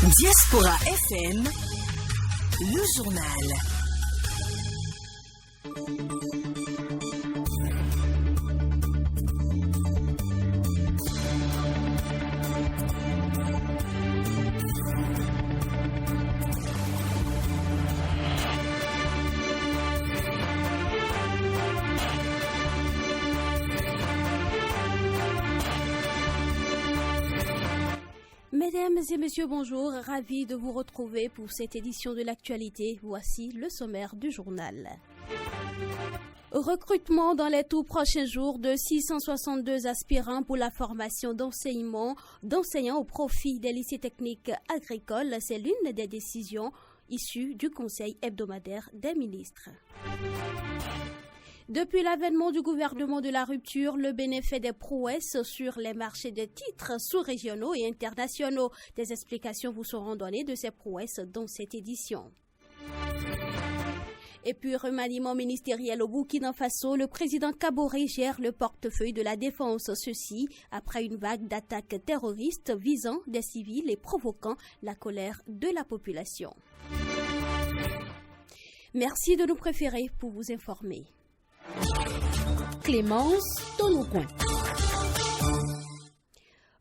Diaspora FM, le journal. Mesdames et messieurs, bonjour. Ravi de vous retrouver pour cette édition de l'actualité. Voici le sommaire du journal. Recrutement dans les tout prochains jours de 662 aspirants pour la formation d'enseignants au profit des lycées techniques agricoles. C'est l'une des décisions issues du Conseil hebdomadaire des ministres. Depuis l'avènement du gouvernement de la rupture, le Bénin fait des prouesses sur les marchés de titres sous-régionaux et internationaux. Des explications vous seront données de ces prouesses dans cette édition. Et puis, remaniement ministériel au Burkina Faso, le président Kaboré gère le portefeuille de la défense. Ceci après une vague d'attaques terroristes visant des civils et provoquant la colère de la population. Merci de nous préférer pour vous informer. Clémence Tonoucoin.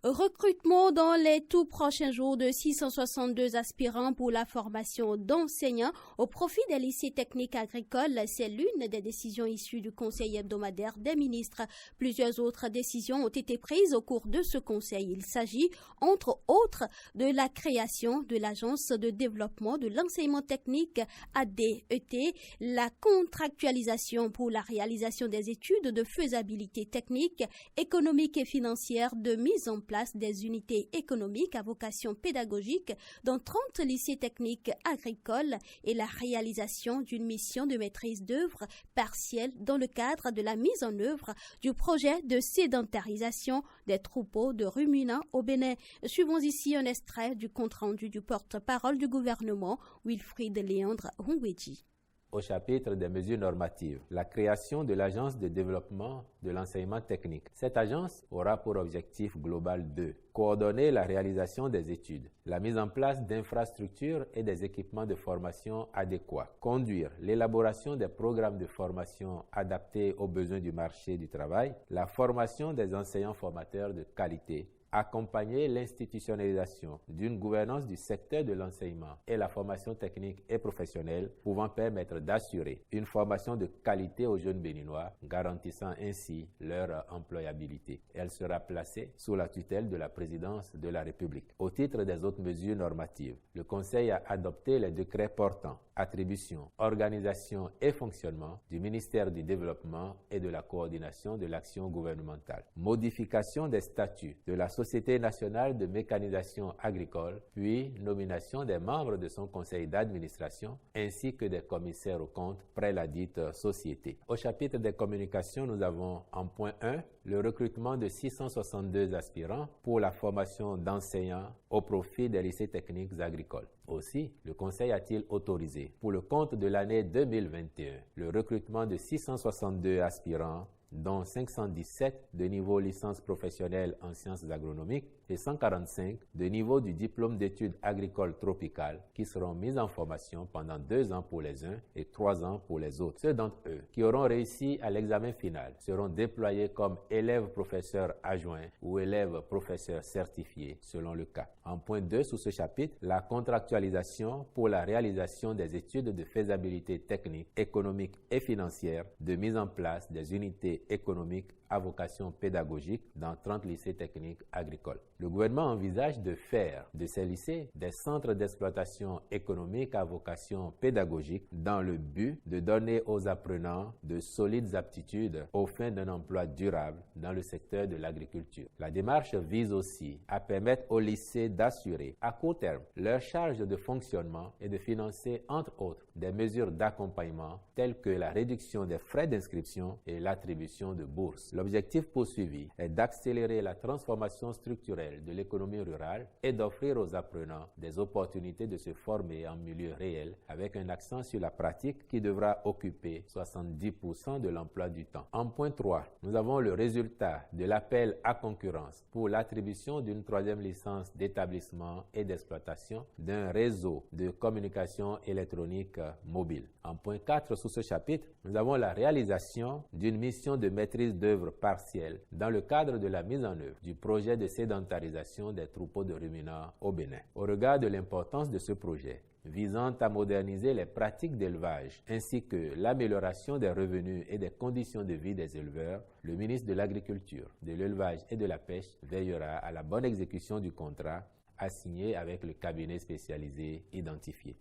Recrutement dans les tout prochains jours de 662 aspirants pour la formation d'enseignants au profit des lycées techniques agricoles. C'est l'une des décisions issues du Conseil hebdomadaire des ministres. Plusieurs autres décisions ont été prises au cours de ce conseil. Il s'agit, entre autres, de la création de l'Agence de développement de l'enseignement technique ADET, la contractualisation pour la réalisation des études de faisabilité technique, économique et financière de mise en place des unités économiques à vocation pédagogique dans 30 lycées techniques agricoles et la réalisation d'une mission de maîtrise d'œuvre partielle dans le cadre de la mise en œuvre du projet de sédentarisation des troupeaux de ruminants au Bénin. Suivons ici un extrait du compte-rendu du porte-parole du gouvernement, Wilfried Léandre Hongweji. Au chapitre des mesures normatives, la création de l'Agence de développement de l'enseignement technique. Cette agence aura pour objectif global 2. Coordonner la réalisation des études, la mise en place d'infrastructures et des équipements de formation adéquats, conduire l'élaboration des programmes de formation adaptés aux besoins du marché du travail, la formation des enseignants formateurs de qualité, accompagner l'institutionnalisation d'une gouvernance du secteur de l'enseignement et la formation technique et professionnelle pouvant permettre d'assurer une formation de qualité aux jeunes béninois, garantissant ainsi leur employabilité. Elle sera placée sous la tutelle de la présidence de la République. Au titre des autres mesures normatives, le Conseil a adopté les décrets portant attribution, organisation et fonctionnement du ministère du Développement et de la coordination de l'action gouvernementale, modification des statuts de la Société nationale de mécanisation agricole, puis nomination des membres de son conseil d'administration ainsi que des commissaires aux comptes près la dite société. Au chapitre des communications, nous avons en point 1 le recrutement de 662 aspirants pour la formation d'enseignants au profit des lycées techniques agricoles. Aussi, le Conseil a-t-il autorisé, pour le compte de l'année 2021, le recrutement de 662 aspirants, dont 517 de niveau licence professionnelle en sciences agronomiques et 145 de niveau du diplôme d'études agricoles tropicales qui seront mis en formation pendant 2 ans pour les uns et 3 ans pour les autres. Ceux d'entre eux qui auront réussi à l'examen final seront déployés comme élèves professeurs adjoints ou élèves professeurs certifiés selon le cas. En point 2 sous ce chapitre, la contractualisation pour la réalisation des études de faisabilité technique, économique et financière de mise en place des unités économiques à vocation pédagogique dans 30 lycées techniques agricoles. Le gouvernement envisage de faire de ces lycées des centres d'exploitation économique à vocation pédagogique dans le but de donner aux apprenants de solides aptitudes aux fins d'un emploi durable dans le secteur de l'agriculture. La démarche vise aussi à permettre aux lycées d'assurer à court terme leur charge de fonctionnement et de financer entre autres des mesures d'accompagnement telles que la réduction des frais d'inscription et l'attribution de bourses. L'objectif poursuivi est d'accélérer la transformation structurelle de l'économie rurale et d'offrir aux apprenants des opportunités de se former en milieu réel avec un accent sur la pratique qui devra occuper 70% de l'emploi du temps. En point 3, nous avons le résultat de l'appel à concurrence pour l'attribution d'une troisième licence d'établissement et d'exploitation d'un réseau de communication électronique mobile. En point 4, sous ce chapitre, nous avons la réalisation d'une mission de maîtrise d'œuvre partielle dans le cadre de la mise en œuvre du projet de sédentarisation des troupeaux de ruminants au Bénin. Au regard de l'importance de ce projet, visant à moderniser les pratiques d'élevage ainsi que l'amélioration des revenus et des conditions de vie des éleveurs, le ministre de l'Agriculture, de l'Élevage et de la Pêche veillera à la bonne exécution du contrat assigné avec le cabinet spécialisé identifié.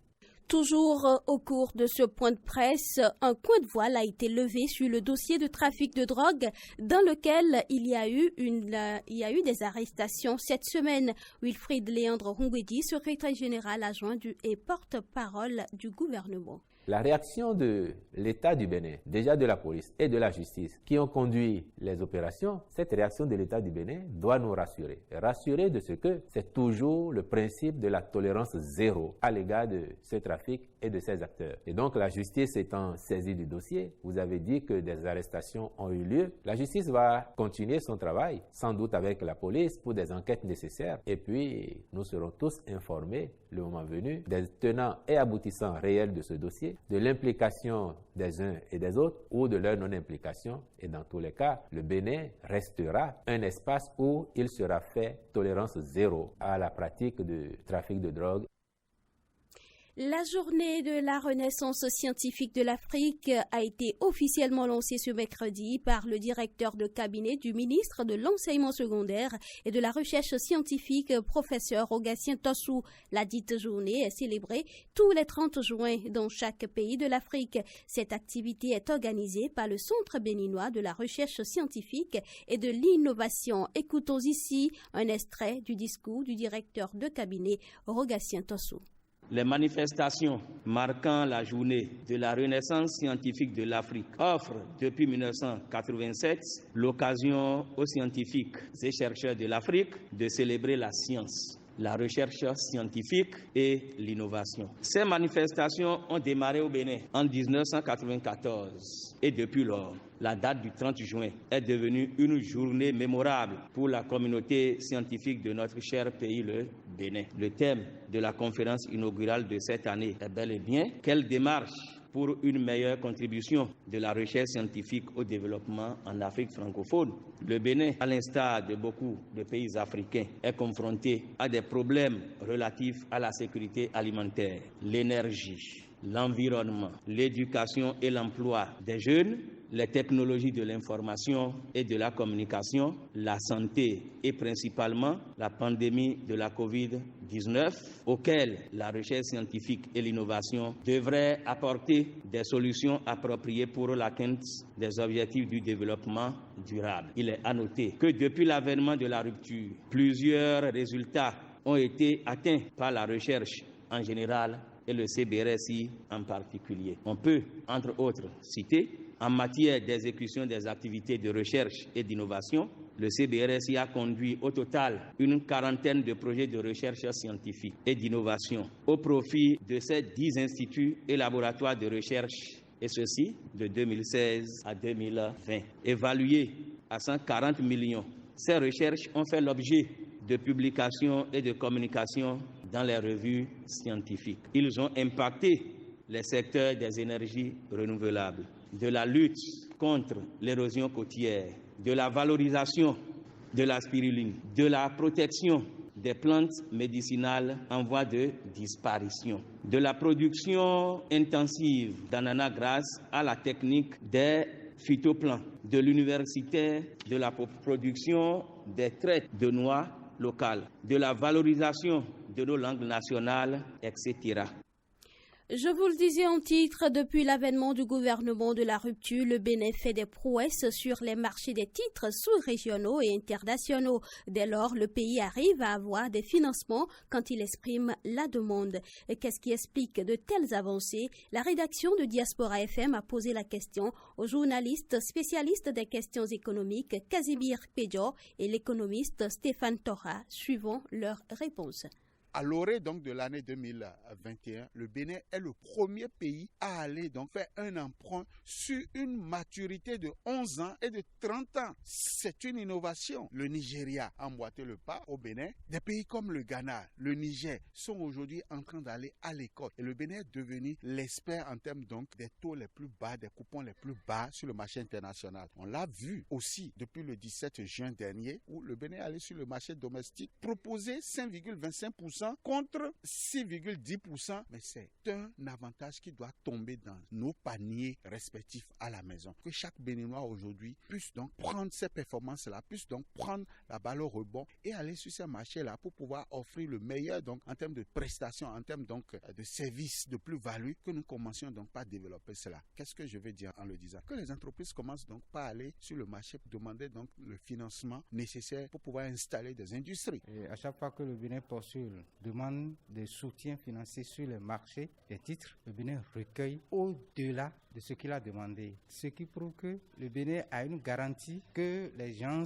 Toujours au cours de ce point de presse, un coin de voile a été levé sur le dossier de trafic de drogue dans lequel il y a eu des arrestations cette semaine. Wilfried Léandre Hongwedi, secrétaire général adjoint et porte-parole du gouvernement. La réaction de l'État du Bénin, déjà de la police et de la justice, qui ont conduit les opérations, cette réaction de l'État du Bénin doit nous rassurer. Rassurer de ce que c'est toujours le principe de la tolérance zéro à l'égard de ce trafic et de ses acteurs. Et donc la justice étant saisie du dossier, vous avez dit que des arrestations ont eu lieu. La justice va continuer son travail, sans doute avec la police, pour des enquêtes nécessaires. Et puis, nous serons tous informés, le moment venu, des tenants et aboutissants réels de ce dossier, de l'implication des uns et des autres ou de leur non-implication. Et dans tous les cas, le Bénin restera un espace où il sera fait tolérance zéro à la pratique du trafic de drogue. La journée de la Renaissance scientifique de l'Afrique a été officiellement lancée ce mercredi par le directeur de cabinet du ministre de l'Enseignement secondaire et de la Recherche scientifique, professeur Rogatien Tossou. La dite journée est célébrée tous les 30 juin dans chaque pays de l'Afrique. Cette activité est organisée par le Centre béninois de la recherche scientifique et de l'innovation. Écoutons ici un extrait du discours du directeur de cabinet Rogatien Tossou. Les manifestations marquant la journée de la Renaissance scientifique de l'Afrique offrent depuis 1987 l'occasion aux scientifiques et chercheurs de l'Afrique de célébrer la science, la recherche scientifique et l'innovation. Ces manifestations ont démarré au Bénin en 1994 et depuis lors, la date du 30 juin est devenue une journée mémorable pour la communauté scientifique de notre cher pays, le Bénin. Le thème de la conférence inaugurale de cette année est bel et bien « Quelle démarche pour une meilleure contribution de la recherche scientifique au développement en Afrique francophone ?» Le Bénin, à l'instar de beaucoup de pays africains, est confronté à des problèmes relatifs à la sécurité alimentaire, l'énergie, l'environnement, l'éducation et l'emploi des jeunes, les technologies de l'information et de la communication, la santé et principalement la pandémie de la COVID-19, auquel la recherche scientifique et l'innovation devraient apporter des solutions appropriées pour l'atteinte des objectifs du développement durable. Il est à noter que depuis l'avènement de la rupture, plusieurs résultats ont été atteints par la recherche en général et le CBRSI en particulier. On peut, entre autres, citer en matière d'exécution des activités de recherche et d'innovation, le CBRSI a conduit au total une quarantaine de projets de recherche scientifique et d'innovation au profit de ces 10 instituts et laboratoires de recherche, et ceci de 2016 à 2020. Évalués à 140 millions, ces recherches ont fait l'objet de publications et de communications dans les revues scientifiques. Ils ont impacté les secteurs des énergies renouvelables, de la lutte contre l'érosion côtière, de la valorisation de la spiruline, de la protection des plantes médicinales en voie de disparition, de la production intensive d'ananas grâce à la technique des phytoplants, de l'universitaire de la production des traites de noix locales, de la valorisation de nos langues nationales, etc. Je vous le disais en titre, depuis l'avènement du gouvernement de la rupture, le Bénin fait des prouesses sur les marchés des titres sous-régionaux et internationaux. Dès lors, le pays arrive à avoir des financements quand il exprime la demande. Qu'est-ce qui explique de telles avancées? La rédaction de Diaspora FM a posé la question au journaliste spécialiste des questions économiques Casimir Pédior et l'économiste Stéphane Torra, suivant leurs réponses. À l'orée donc de l'année 2021, le Bénin est le premier pays à aller donc faire un emprunt sur une maturité de 11 ans et de 30 ans. C'est une innovation. Le Nigeria a emboîté le pas au Bénin. Des pays comme le Ghana, le Niger sont aujourd'hui en train d'aller à l'école. Et le Bénin est devenu l'expert en termes donc des taux les plus bas, des coupons les plus bas sur le marché international. On l'a vu aussi depuis le 17 juin dernier où le Bénin est allé sur le marché domestique proposer 5,25% contre 6,10%, mais c'est un avantage qui doit tomber dans nos paniers respectifs à la maison. Que chaque Béninois aujourd'hui puisse donc prendre ces performances-là, puisse donc prendre la balle au rebond et aller sur ces marchés-là pour pouvoir offrir le meilleur donc en termes de prestations, en termes donc de services, de plus-value, que nous commencions donc par développer cela. Qu'est-ce que je veux dire en le disant? Que les entreprises commencent donc par aller sur le marché pour demander donc le financement nécessaire pour pouvoir installer des industries. Et à chaque fois que le Bénin postule, demande des soutiens financiers sur les marchés des titres, le Bénin recueille au-delà de ce qu'il a demandé. Ce qui prouve que le Bénin a une garantie que les gens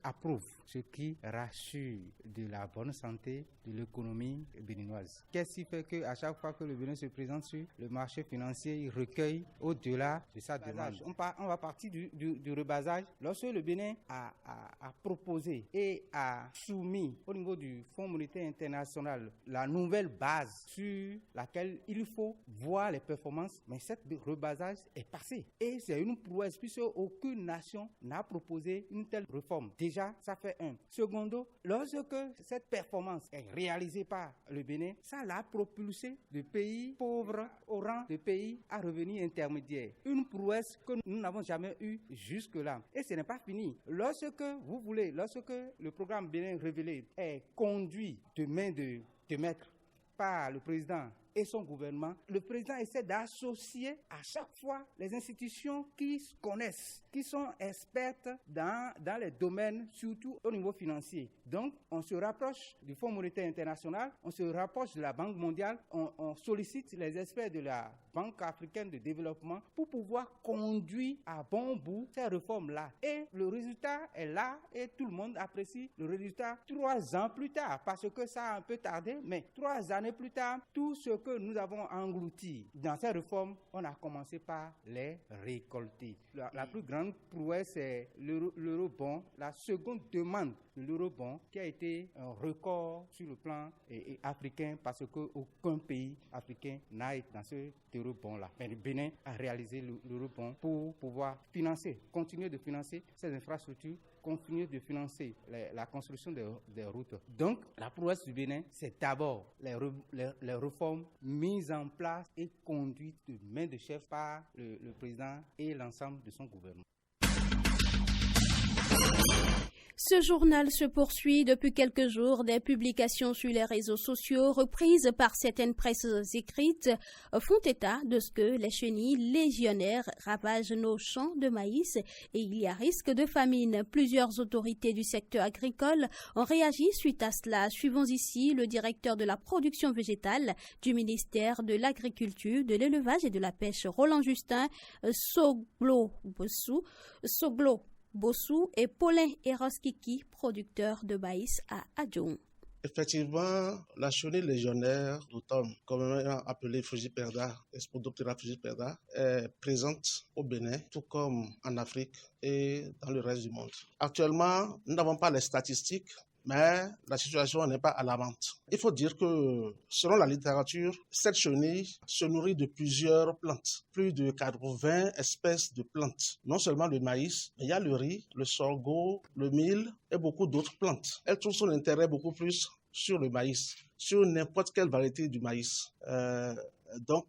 approuvent, ce qui rassure de la bonne santé de l'économie béninoise. Qu'est-ce qui fait qu'à chaque fois que le Bénin se présente sur le marché financier, il recueille au-delà de sa demande? On va partir du rebasage. Lorsque le Bénin a proposé et a soumis au niveau du Fonds monétaire international la nouvelle base sur laquelle il faut voir les performances, mais cette rebasage est passée. Et c'est une prouesse puisque aucune nation n'a proposé une telle réforme. Déjà, ça fait un. Secondo, lorsque cette performance est réalisée par le Bénin, ça l'a propulsé de pays pauvres au rang de pays à revenus intermédiaires. Une prouesse que nous n'avons jamais eue jusque-là. Et ce n'est pas fini. Lorsque le programme Bénin Révélé est conduit de main de maître par le président et son gouvernement, le président essaie d'associer à chaque fois les institutions qui se connaissent, qui sont expertes dans les domaines, surtout au niveau financier. Donc, on se rapproche du Fonds monétaire international, on se rapproche de la Banque mondiale, on sollicite les experts de la Banque africaine de développement pour pouvoir conduire à bon bout ces réformes-là. Et le résultat est là et tout le monde apprécie le résultat 3 ans plus tard, parce que ça a un peu tardé, mais 3 années plus tard, tout ce que nous avons englouti dans ces réformes, on a commencé par les récolter. La plus grande prouesse, c'est l'eurobond, la seconde demande de l'eurobond qui a été un record sur le plan africain parce qu'aucun pays africain n'a été dans ce eurobond-là. Mais le Bénin a réalisé l'eurobond pour pouvoir continuer de financer ces infrastructures, continuer de financer la construction des routes. Donc, la prouesse du Bénin, c'est d'abord les réformes mises en place et conduites de main de chef par le président et l'ensemble de son gouvernement. Ce journal se poursuit depuis quelques jours. Des publications sur les réseaux sociaux reprises par certaines presses écrites font état de ce que les chenilles légionnaires ravagent nos champs de maïs et il y a risque de famine. Plusieurs autorités du secteur agricole ont réagi suite à cela. Suivons ici le directeur de la production végétale du ministère de l'Agriculture, de l'Élevage et de la Pêche, Roland Justin Bossou et Paulin Eroskiki, producteur de maïs à Adjoun. Effectivement, la chenille légionnaire d'automne, communément appelée Frugiperda, Spodoptera frugiperda, est présente au Bénin, tout comme en Afrique et dans le reste du monde. Actuellement, nous n'avons pas les statistiques, mais la situation n'est pas alarmante. Il faut dire que, selon la littérature, cette chenille se nourrit de plusieurs plantes, plus de 80 espèces de plantes. Non seulement le maïs, mais il y a le riz, le sorgho, le mil et beaucoup d'autres plantes. Elle trouve son intérêt beaucoup plus sur le maïs, sur n'importe quelle variété du maïs. Donc,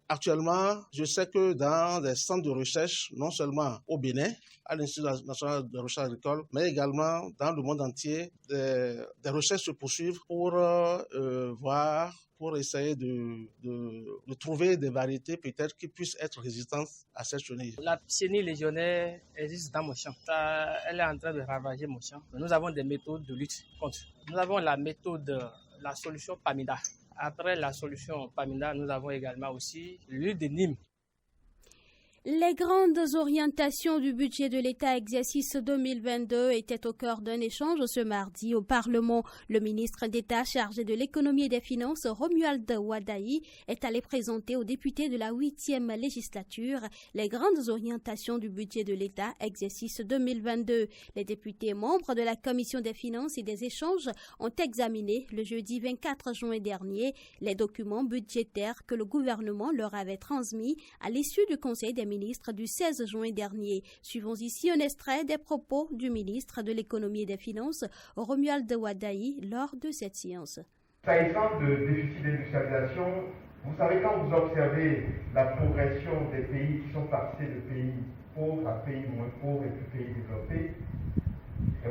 actuellement, je sais que dans des centres de recherche, non seulement au Bénin, à l'Institut national de recherche agricole, mais également dans le monde entier, des recherches se poursuivent pour pour essayer de trouver des variétés peut-être qui puissent être résistantes à cette chenille. La chenille légionnaire existe dans mon champ. Elle est en train de ravager mon champ. Nous avons des méthodes de lutte contre. Nous avons la solution Pamida. Après la solution Pamida, nous avons également aussi l'huile de Nîmes. Les grandes orientations du budget de l'État exercice 2022 étaient au cœur d'un échange ce mardi au Parlement. Le ministre d'État chargé de l'économie et des finances, Romuald Wadaï, est allé présenter aux députés de la 8e législature les grandes orientations du budget de l'État exercice 2022. Les députés membres de la Commission des finances et des échanges ont examiné le jeudi 24 juin dernier les documents budgétaires que le gouvernement leur avait transmis à l'issue du Conseil des ministre du 16 juin dernier. Suivons ici un extrait des propos du ministre de l'économie et des finances, Romuald Wadaï, lors de cette séance. S'agissant de déficit d'industrialisation, vous savez, quand vous observez la progression des pays qui sont passés de pays pauvres à pays moins pauvres et puis pays développés,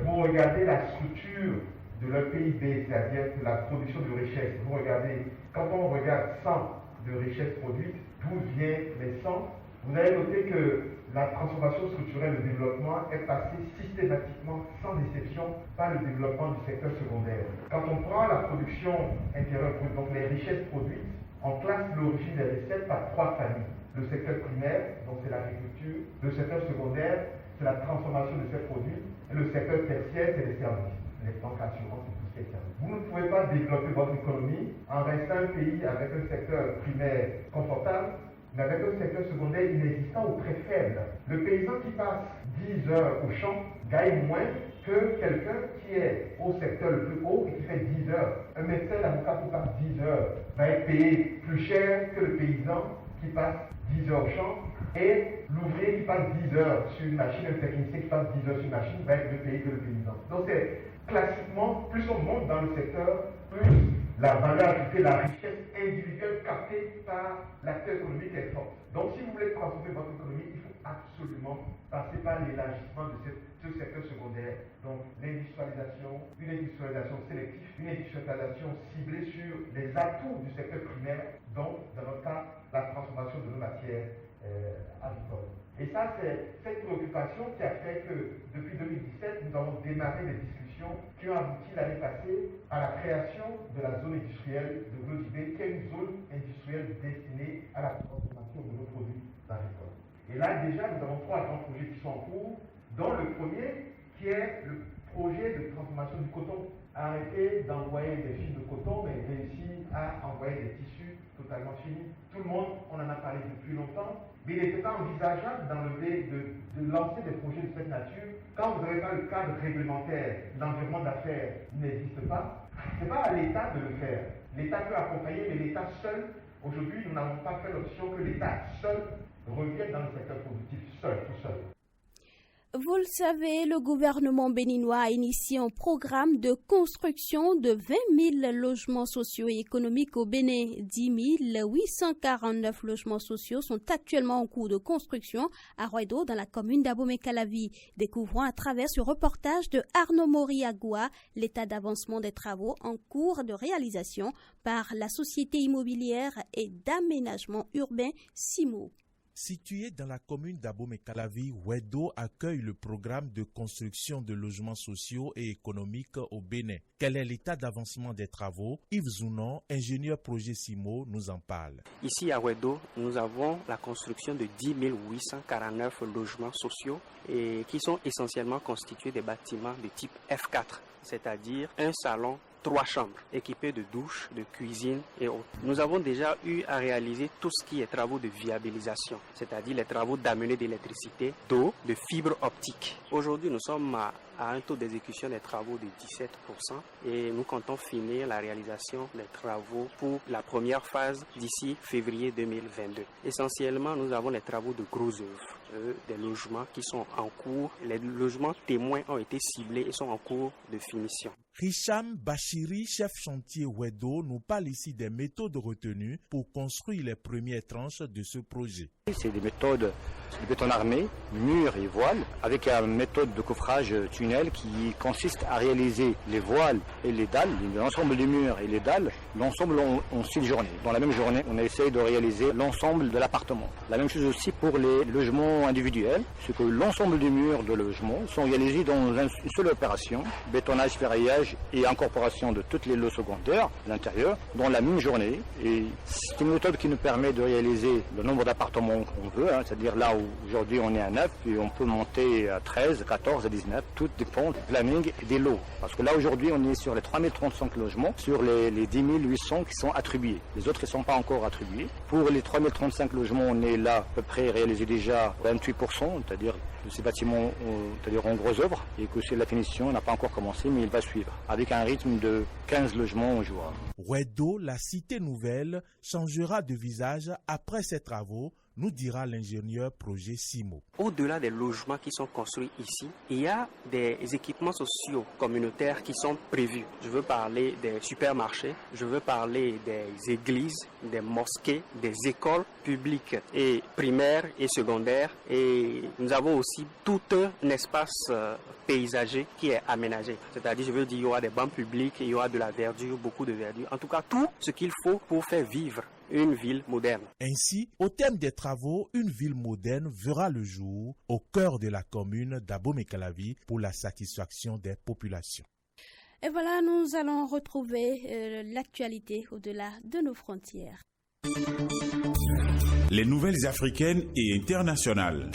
vous regardez la structure de leur PIB, c'est-à-dire la production de richesse. Vous regardez, quand on regarde 100 de richesses produites, d'où viennent les 100? Vous avez noté que la transformation structurelle du développement est passée systématiquement, sans exception, par le développement du secteur secondaire. Quand on prend la production intérieure brute, donc les richesses produites, on classe l'origine des recettes par 3 familles. Le secteur primaire, donc c'est l'agriculture. Le secteur secondaire, c'est la transformation de ces produits. Et le secteur tertiaire, c'est les services. Les banques, l'assurance et tout ce qui est service. Vous ne pouvez pas développer votre économie en restant un pays avec un secteur primaire confortable, mais avec un secteur secondaire inexistant ou très faible. Le paysan qui passe 10 heures au champ gagne moins que quelqu'un qui est au secteur le plus haut et qui fait 10 heures. Un médecin, l'avocat qui passe 10 heures va être payé plus cher que le paysan qui passe 10 heures au champ, et l'ouvrier qui passe 10 heures sur une machine, un technicien qui passe 10 heures sur une machine va être mieux payé que le paysan. Donc c'est classiquement, plus on monte dans le secteur, plus la valeur ajoutée, la richesse individuelle captée par l'acteur économique est forte. Donc si vous voulez transformer votre économie, il faut absolument passer par l'élargissement de ce secteur secondaire. Donc l'industrialisation, une industrialisation sélective, une industrialisation ciblée sur les atouts du secteur primaire, donc dans notre cas, la transformation de nos matières agricoles. Et ça, c'est cette préoccupation qui a fait que depuis 2017, nous avons démarré des discussions qui ont abouti l'année passée à la création de la zone industrielle de Glodibé, qui est une zone industrielle destinée à la transformation de nos produits agricoles. Et là, déjà, nous avons 3 grands projets qui sont en cours, dont le premier qui est le projet de transformation du coton. Arrêter d'envoyer des fils de coton, mais réussir à envoyer des tissus totalement finis. Tout le monde, on en a parlé depuis longtemps, mais il n'était pas envisageable de lancer des projets de cette nature quand vous n'avez pas le cadre réglementaire. L'environnement d'affaires n'existe pas. Ce n'est pas à l'État de le faire. L'État peut accompagner, mais l'État seul, aujourd'hui, nous n'avons pas fait l'option que l'État seul revienne dans le secteur productif, tout seul. Vous le savez, le gouvernement béninois a initié un programme de construction de 20 000 logements sociaux et économiques au Bénin. 10 849 logements sociaux sont actuellement en cours de construction à Rouedo, dans la commune d'Abomey-Calavi. Découvrons à travers ce reportage de Arnaud Moriagoua l'état d'avancement des travaux en cours de réalisation par la société immobilière et d'aménagement urbain SIMO. Situé dans la commune d'Abomey-Calavi, Rouedo accueille le programme de construction de logements sociaux et économiques au Bénin. Quel est l'état d'avancement des travaux? Yves Zounon, ingénieur projet SIMO, nous en parle. Ici à Rouedo, nous avons la construction de 10 849 logements sociaux et qui sont essentiellement constitués des bâtiments de type F4, c'est-à-dire un salon, 3 chambres équipées de douches, de cuisine et autres. Nous avons déjà eu à réaliser tout ce qui est travaux de viabilisation, c'est-à-dire les travaux d'amener d'électricité, d'eau, de fibres optiques. Aujourd'hui, nous sommes à un taux d'exécution des travaux de 17% et nous comptons finir la réalisation des travaux pour la première phase d'ici février 2022. Essentiellement, nous avons les travaux de gros œuvres. des logements qui sont en cours. Les logements témoins ont été ciblés et sont en cours de finition. Hicham Bachiri, chef chantier Wedo, nous parle ici des méthodes retenues pour construire les premières tranches de ce projet. C'est des méthodes de béton armé, murs et voiles, avec une méthode de coffrage tunnel qui consiste à réaliser les voiles et les dalles, l'ensemble des murs et les dalles, l'ensemble en 6 journées. Dans la même journée, on essaye de réaliser l'ensemble de l'appartement. La même chose aussi pour les logements individuels, c'est que l'ensemble des murs de logement sont réalisés dans une seule opération, bétonnage, ferraillage et incorporation de toutes les lots secondaires à l'intérieur dans la même journée. Et c'est une méthode qui nous permet de réaliser le nombre d'appartements qu'on veut, c'est-à-dire là où aujourd'hui on est à 9 et on peut monter à 13, 14, à 19. Tout dépend du planning et des lots. Parce que là aujourd'hui on est sur les 3035 logements, sur les 10 800 qui sont attribués. Les autres ne sont pas encore attribués. Pour les 3035 logements, on est là à peu près réalisé déjà 28%, c'est-à-dire de ces bâtiments, c'est-à-dire en gros œuvre, et que c'est la finition n'a pas encore commencé, mais il va suivre, avec un rythme de 15 logements au jour. Wedo, la cité nouvelle, changera de visage après ces travaux, nous dira l'ingénieur projet Simo. Au-delà des logements qui sont construits ici, il y a des équipements sociaux communautaires qui sont prévus. Je veux parler des supermarchés, je veux parler des églises, des mosquées, des écoles publiques et primaires et secondaires. Et nous avons aussi tout un espace paysager qui est aménagé. C'est-à-dire, je veux dire, il y aura des bancs publics, il y aura de la verdure, beaucoup de verdure. En tout cas, tout ce qu'il faut pour faire vivre une ville moderne. Ainsi, au terme des travaux, une ville moderne verra le jour au cœur de la commune d'Abomey-Calavi pour la satisfaction des populations. Et voilà, nous allons retrouver l'actualité au-delà de nos frontières. Les nouvelles africaines et internationales.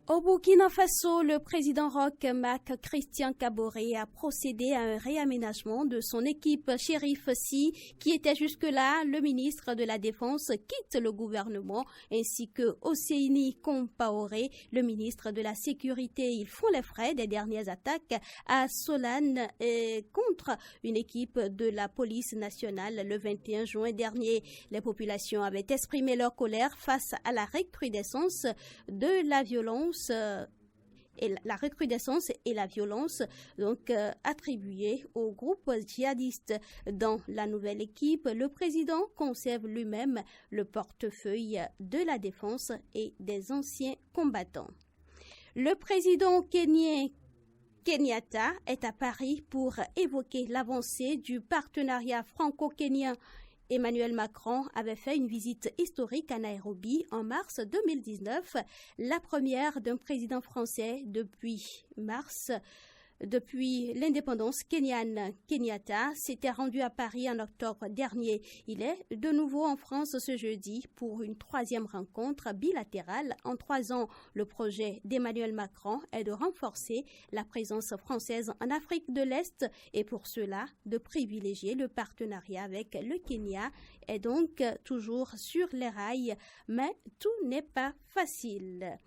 Au Burkina Faso, le président Roch Marc Christian Kaboré a procédé à un réaménagement de son équipe. Chérif Si, qui était jusque-là le ministre de la Défense, quitte le gouvernement, ainsi que Oseini Compaoré, le ministre de la Sécurité. Ils font les frais des dernières attaques à Solane contre une équipe de la police nationale le 21 juin dernier. Les populations avaient exprimé leur colère face à la recrudescence de la violence et la violence donc attribuées au groupe djihadiste. Dans la nouvelle équipe, le président conserve lui-même le portefeuille de la défense et des anciens combattants. Le président kenyan Kenyatta est à Paris pour évoquer l'avancée du partenariat franco-kenyan. Emmanuel Macron avait fait une visite historique à Nairobi en mars 2019, la première d'un président français depuis l'indépendance kenyane. Kenyatta s'était rendu à Paris en octobre dernier. Il est de nouveau en France ce jeudi pour une 3e rencontre bilatérale en 3 ans. Le projet d'Emmanuel Macron est de renforcer la présence française en Afrique de l'Est et pour cela de privilégier le partenariat avec le Kenya est donc toujours sur les rails, mais tout n'est pas facile.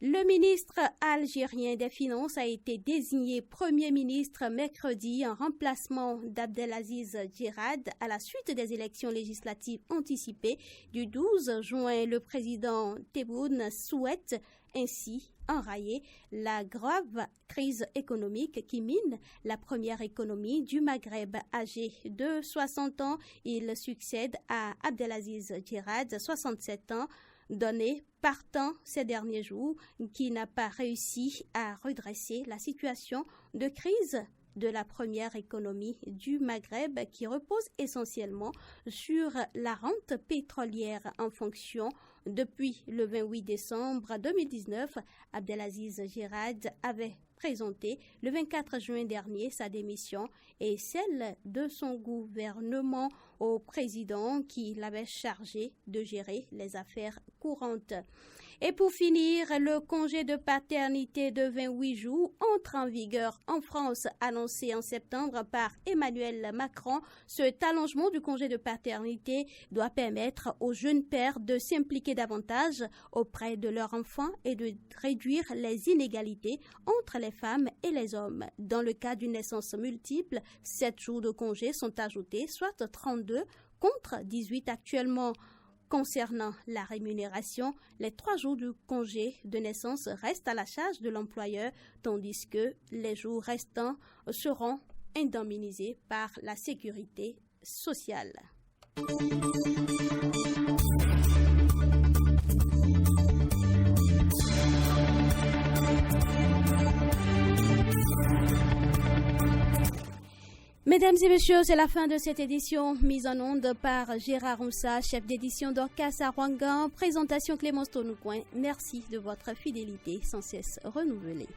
Le ministre algérien des Finances a été désigné Premier ministre mercredi en remplacement d'Abdelaziz Djirad à la suite des élections législatives anticipées du 12 juin. Le président Tebboune souhaite ainsi enrayer la grave crise économique qui mine la première économie du Maghreb. Âgé de 60 ans, il succède à Abdelaziz Djirad, 67 ans, donné partant ces derniers jours, qui n'a pas réussi à redresser la situation de crise de la première économie du Maghreb qui repose essentiellement sur la rente pétrolière en fonction. Depuis le 28 décembre 2019, Abdelaziz Djirad avait présenté le 24 juin dernier sa démission et celle de son gouvernement au président qui l'avait chargé de gérer les affaires courantes. Et pour finir, le congé de paternité de 28 jours entre en vigueur en France, annoncé en septembre par Emmanuel Macron. Cet allongement du congé de paternité doit permettre aux jeunes pères de s'impliquer davantage auprès de leurs enfants et de réduire les inégalités entre les femmes et les hommes. Dans le cas d'une naissance multiple, 7 jours de congé sont ajoutés, soit 32 contre 18 actuellement. Concernant la rémunération, les 3 jours de congé de naissance restent à la charge de l'employeur, tandis que les jours restants seront indemnisés par la sécurité sociale. Mesdames et messieurs, c'est la fin de cette édition mise en onde par Gérard Roussa, chef d'édition d'Orcas à Ouangan, présentation Clémence Tonoucoin. Merci de votre fidélité sans cesse renouvelée.